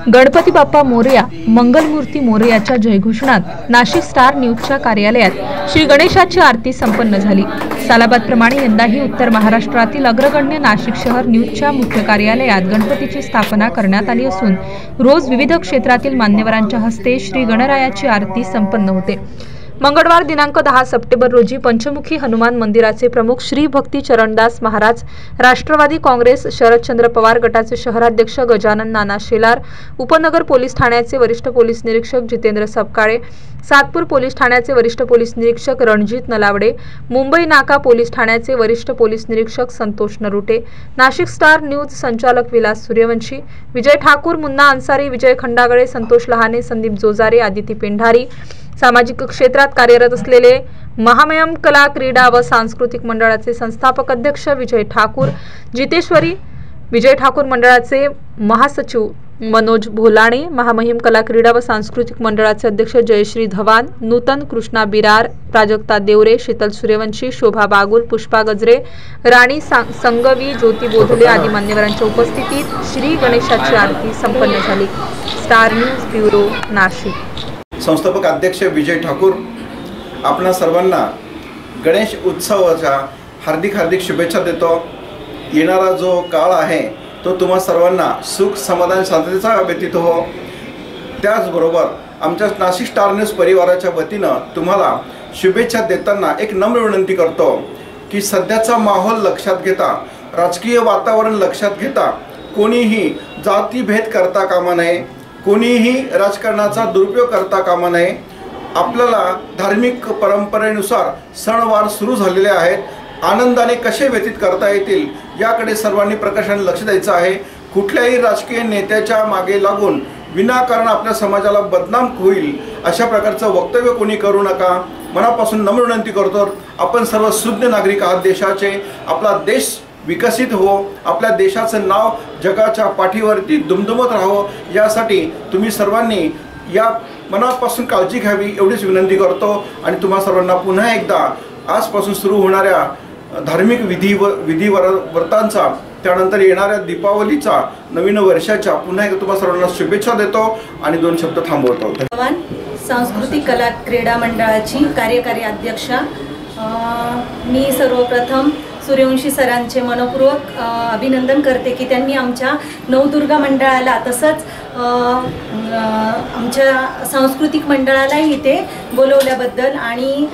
Ganpati Bappa Morya, Mangalmurti मोरयाच्या जयघोषणात Nashik star न्यूजच्या कार्यालयात श्री गणेशाची आरती संपन्न झाली। सालाबादप्रमाणे यंदाही उत्तर महाराष्ट्रातील अग्रगण्य नाशिक शहर न्यूजच्या मुख्य कार्यालयात गणपतीची स्थापना करण्यात आली असून रोज विविध क्षेत्रातील मान्यवरांच्या हस्ते श्री गणरायाची आरती संपन्न होते। मंगळवार दिनांक 10 सप्टेंबर रोजी पंचमुखी हनुमान मंदिराचे प्रमुख श्री भक्ती चरणदास महाराज, राष्ट्रवादी काँग्रेस शरदचंद्र पवार गटाचे शहराध्यक्ष गजानन नाना शेलार, उपनगर पोलीस ठाण्याचे वरिष्ठ पोलीस निरीक्षक जितेंद्र सपकाळे, सातपूर पोलीस ठाण्याचे वरिष्ठ पोलीस निरीक्षक रणजित नलावडे, मुंबई नाका पोलीस ठाण्याचे वरिष्ठ पोलीस निरीक्षक संतोष नरुटे, नाशिक स्टार न्यूज संचालक विलास सूर्यवंशी, विजय ठाकूर, मुन्ना अन्सारी, विजय खंडागळे, संतोष लहाने, संदीप जोजारे, आदिती पेंढारी, सामाजिक क्षेत्रात कार्यरत असलेले महामयम कला क्रीडा व सांस्कृतिक मंडळाचे संस्थापक अध्यक्ष विजय ठाकूर, जितेश्वरी विजय ठाकूर मंडळाचे महासचिव मनोज भोलाणे, महामहिम कला क्रीडा व सांस्कृतिक मंडळाचे अध्यक्ष जयश्री धवान, नूतन कृष्णा बिरार, प्राजक्ता देवरे, शीतल सूर्यवंशी, शोभा बागुल, पुष्पा गजरे, राणी संगवी, ज्योती बोधले आदी मान्यवरांच्या उपस्थितीत श्री गणेशाची आरती संपन्न झाली। Star news bureau, Nashik. संस्थापक अध्यक्ष विजय ठाकूर आपणा सर्वांना गणेश उत्सवाच्या हार्दिक शुभेच्छा देतो। येणारा जो काळ आहे तो तुम्हा सर्वांना सुख समाधान शांततेचा व्यतीत हो। त्याचबरोबर आमच्या नाशिक स्टार न्यूज परिवाराच्या वतीनं तुम्हाला शुभेच्छा देताना एक नम्र विनंती करतो की सध्याचा माहोल लक्षात घेता, राजकीय वातावरण लक्षात घेता कोणीही जातीभेद करता कामा नये, कोणीही राजकारणाचा दुरुपयोग करता कामा नये। आपल्याला धार्मिक परंपरेनुसार सणवार सुरू झालेले आहेत, आनंदाने कसे व्यतीत करता येतील याकडे सर्वांनी प्रकर्षाने लक्ष द्यायचं आहे। कुठल्याही राजकीय नेत्याच्या मागे लागून विनाकारण आपल्या समाजाला बदनाम होईल अशा प्रकारचं वक्तव्य कोणी करू नका। मनापासून नम्र विनंती करतो, आपण सर्व शुद्ध नागरिक आहात देशाचे, आपला देश विकसित हो, आपल्या देशाचं नाव जगाच्या पाठीवरती दुमदुमत राहो यासाठी तुम्ही सर्वांनी या मनापासून काळजी घ्यावी एवढीच विनंती करतो। आणि तुम्हा सर्वांना पुन्हा एकदा आजपासून सुरू होणाऱ्या धार्मिक विधी व्रतांचा, त्यानंतर येणाऱ्या दीपावलीचा, नवीन वर्षाच्या पुन्हा एकदा तुम्हा सर्वांना शुभेच्छा देतो आणि 2 शब्द थांबवतो। सांस्कृतिक कला क्रीडा मंडळाची कार्यकारी अध्यक्षा मी सर्वप्रथम सूर्यवंशी सरांचे मनपूर्वक अभिनंदन करते की त्यांनी आमच्या नवदुर्गा मंडळाला तसंच आमच्या सांस्कृतिक मंडळालाही इथे बोलवल्याबद्दल आणि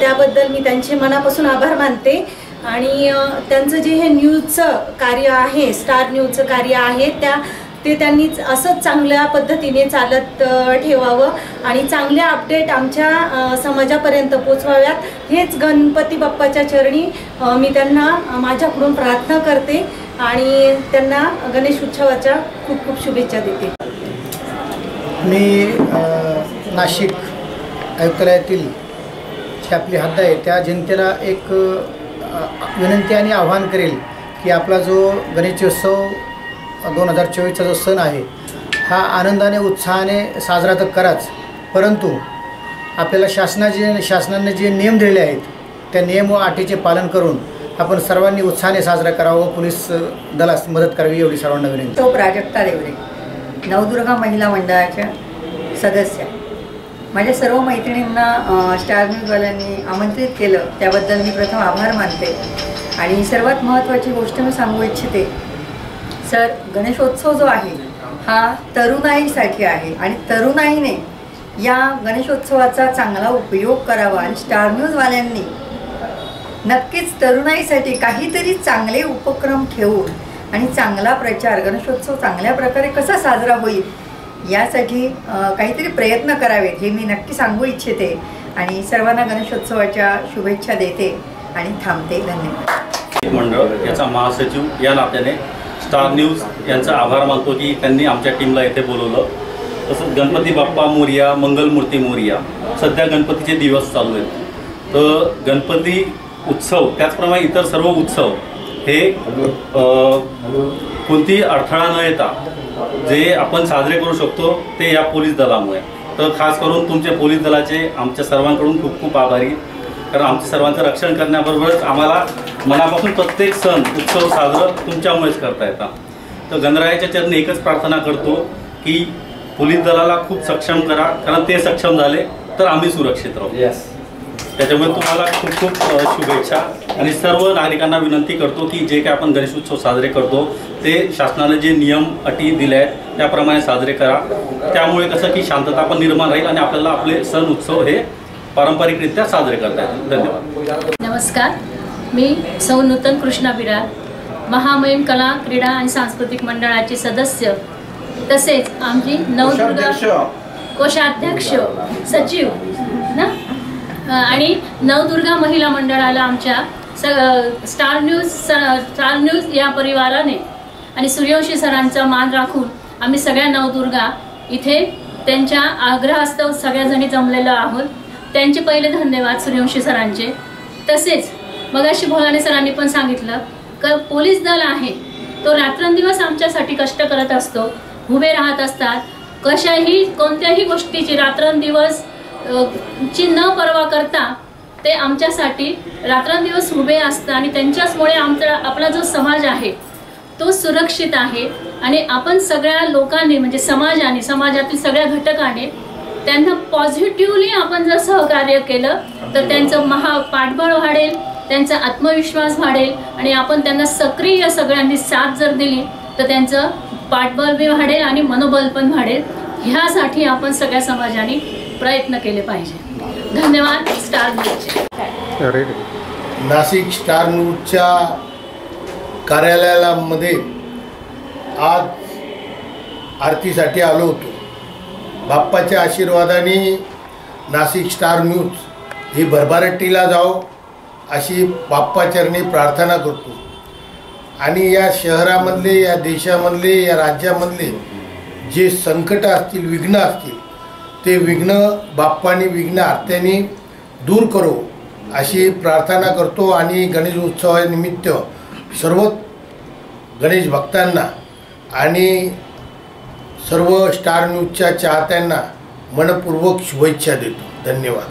त्याबद्दल मी त्यांचे मनापासून आभार मानते। आणि त्यांचं जे हे न्यूजचं कार्य आहे, स्टार न्यूजचं कार्य आहे, ते त्यांनी असंच चांगल्या पद्धतीने चालत ठेवावं आणि चांगल्या अपडेट आमच्या समाजापर्यंत पोचवाव्यात हेच गणपती बाप्पाच्या चरणी मी त्यांना माझ्याकडून प्रार्थना करते आणि त्यांना गणेश उत्सवाच्या खूप खूप शुभेच्छा देते। मी नाशिक आयुक्तालयातील जी आपली हद्द आहे त्या जनतेला एक विनंती आणि आव्हान करेल की आपला जो गणेशोत्सव 2024चा जो सण आहे हा आनंदाने उत्साहाने साजरा तर कराच, परंतु आपल्याला शासनाने जे नियम दिलेले आहेत त्या नियम व अटीचे पालन करून आपण सर्वांनी उत्साहाने साजरा करावा, पोलीस दलास मदत करावी एवढी सर्वांना विनंती। तो प्राजक्ता देवरे, नवदुर्गा महिला मंडळाच्या सदस्य, माझ्या सर्व मैत्रिणींना स्टार न्यूजवाल्यांनी आमंत्रित केलं त्याबद्दल मी प्रथम आभार मानते। आणि सर्वात महत्त्वाची गोष्ट मी सांगू इच्छिते सर, गणेशोत्सव जो आहे हा तरुणाईसाठी आहे आणि तरुणाईने या गणेशोत्सवाचा चांगला उपयोग करावा आणि स्टार न्यूजवाल्यांनी नक्कीच तरुणाईसाठी काहीतरी चांगले उपक्रम ठेवून आणि चांगला प्रचार, गणेशोत्सव चांगल्या प्रकारे कसा साजरा होईल यासाठी काहीतरी प्रयत्न करावेत हे मी नक्की सांगू इच्छिते आणि सर्वांना गणेशोत्सवाच्या शुभेच्छा देते आणि थांबते। धन्यवाद। मंडळ याचा महासचिव या नात्याने स्टार न्यूज यांचा आभार मानतो की त्यांनी आमच्या टीमला इथे बोलवलं। तसंच गणपती बाप्पा मोरया, मंगलमूर्ती मोरया, सध्या गणपतीचे दिवस चालू आहेत, तर गणपती उत्सव त्याचप्रमाणे इतर सर्व उत्सव हे कोणतीही अडथळा न येता जे आपण साजरे करू शकतो ते या पोलीस दलामुळे। तर खास करून तुमच्या पोलीस दलाचे आमच्या सर्वांकडून खूप खूप आभारी। कारण आमच्या सर्वांचं रक्षण करण्याबरोबरच आम्हाला मनापासून प्रत्येक सण उत्सव साजरा तुमच्यामुळेच करता येतात। तर गणरायाच्या चरणी एकच प्रार्थना करतो की पोलीस दलाला खूप सक्षम करा, कारण ते सक्षम झाले तर आम्ही सुरक्षित राहू। त्याच्यामुळे तुम्हाला खूप खूप शुभेच्छा आणि सर्व नागरिकांना विनंती करतो की जे काही आपण गणेश उत्सव साजरे करतो ते शासनाने जे नियम अटी दिले आहेत त्याप्रमाणे साजरे करा। त्यामुळे कसं की शांतता पण निर्माण राहील आणि आपल्याला आपले सण उत्सव हे पारंपरिकरित्या साजरे करता येतील। धन्यवाद। नमस्कार, मी सौ नूतन कृष्णा बिरार, महामहिम कला क्रीडा आणि सांस्कृतिक मंडळाचे सदस्य तसेच आमची नवदुर्गा कोषाध्यक्ष सचिव ना आणि नवदुर्गा महिला मंडळाला आमच्या स्टार न्यूज या परिवाराने आणि सूर्यवंशी सरांचा मान राखून आम्ही सगळ्या नवदुर्गा इथे त्यांच्या आग्रहास्तव सगळ्याजणी जमलेलो आहोत। त्यांचे पहिले धन्यवाद सूर्यवंशी सरांचे। तसेच मगाशी भोलाने सरांनी पण सांगितलं की पोलीस दल आहे तो रात्रंदिवस आमच्यासाठी कष्ट करत असतो, उभे राहत असतात, कशाही कोणत्याही गोष्टीची रात्रंदिवस ची न पर्वा करता ते आमच्यासाठी रात्रंदिवस उभे असतात आणि त्यांच्याचमुळे आपला जो समाज आहे तो सुरक्षित आहे आणि आपण सगळ्या लोकांनी म्हणजे समाजाने समाजातील सगळ्या घटकाने त्यांना पॉझिटिव्हली आपण जर सहकार्य केलं तर त्यांचं पाठबळ वाढेल, त्यांचा आत्मविश्वास वाढेल आणि आपण त्यांना सक्रिय सगळ्यांनी साथ जर दिली तर त्यांचं पाठबळ बी वाढेल आणि मनोबल पण वाढेल। ह्यासाठी आपण सगळ्या समाजाने प्रयत्न केले पाहिजे। धन्यवाद। स्टार न्यूज नाशिक स्टार न्यूजच्या कार्यालयामध्ये आज आरतीसाठी आलो होतो। बाप्पाच्या आशीर्वादाने नाशिक स्टार न्यूज ही भरभराटीला जाओ अशी बाप्पाचरणी प्रार्थना करतो आणि या शहरामधले, या देशामधले, या राज्यामधले जे संकट असतील, विघ्न असतील ते विघ्न बाप्पानी विघ्न आरत्याने दूर करो अशी प्रार्थना करतो आणि गणेश उत्सवानिमित्त सर्व गणेश भक्तांना आणि सर्व स्टार न्यूजच्या चाहत्यांना मनपूर्वक शुभेच्छा देतो। धन्यवाद।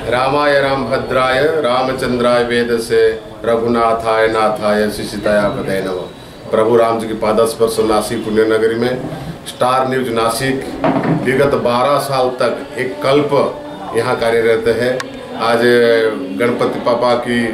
रामाय रामभद्राय रामचंद्राय वेदसे रघुनाथाय नाथाय सीताया पदे नमः। प्रभु राम जी की पादस्पर्श नासिक पुण्य नगरी में स्टार न्यूज नासिक विगत 12 साल तक एक कल्प यहाँ कार्यरत है। आज गणपति पापा की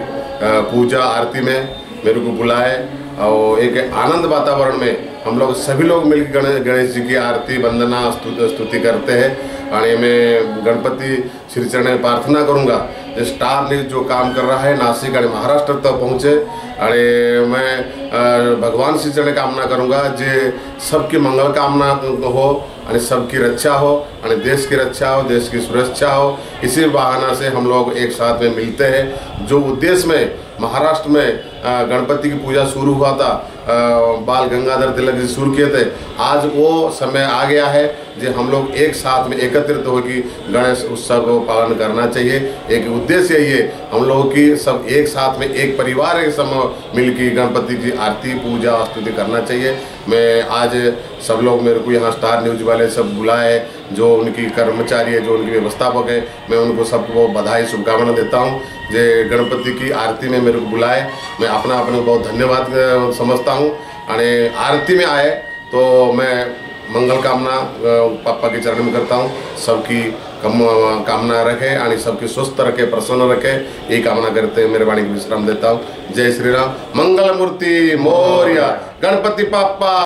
पूजा आरती में मेरे को बुलाए और एक आनंद वातावरण में हम लोग सभी लोग मिलकर गणेश जी की आरती वंदना स्तुति करते हैं। और मैं गणपति श्री चरण में प्रार्थना करूँगा जो स्टार न्यूज जो काम कर रहा है नासिक और महाराष्ट्र तक पहुँचे। और मैं भगवान श्री चरण कामना करूँगा जे सबकी मंगल कामना हो और सबकी रक्षा हो और देश की रक्षा हो, देश की सुरक्षा हो। इसी बहाना से हम लोग एक साथ में मिलते हैं। जो उद्देश्य में महाराष्ट्र में गणपति की पूजा शुरू हुआ था, बाल गंगाधर तिलक जी शुरू किए थे, आज वो समय आ गया है जो हम लोग एक साथ में एकत्रित होकर गणेश उत्सव को पालन करना चाहिए। एक उद्देश्य यही है हम लोगों की सब एक साथ में एक परिवार के समय मिलकर गणपति की आरती पूजा स्तुति करना चाहिए। मैं आज सब लोग मेरे को यहाँ स्टार न्यूज वाले सब बुलाए, जो उनकी कर्मचारी है, जो उनकी व्यवस्थापक है, मैं उनको सबको बधाई शुभकामना देता हूँ। जे गणपति की आरती में मेरे को बुलाए, मैं अपना बहुत धन्यवाद समझता हूँ। और आरती में आए तो मैं मंगल कामना पापा के चरण में करता हूँ, सबकी कामना रखे और सबकी स्वस्थ रखे, प्रसन्न रखे, यही कामना करते हैं। मेरे वाणी को विश्राम देता हूँ। जय श्री राम। मंगल मूर्ति मोरया, गणपति पापा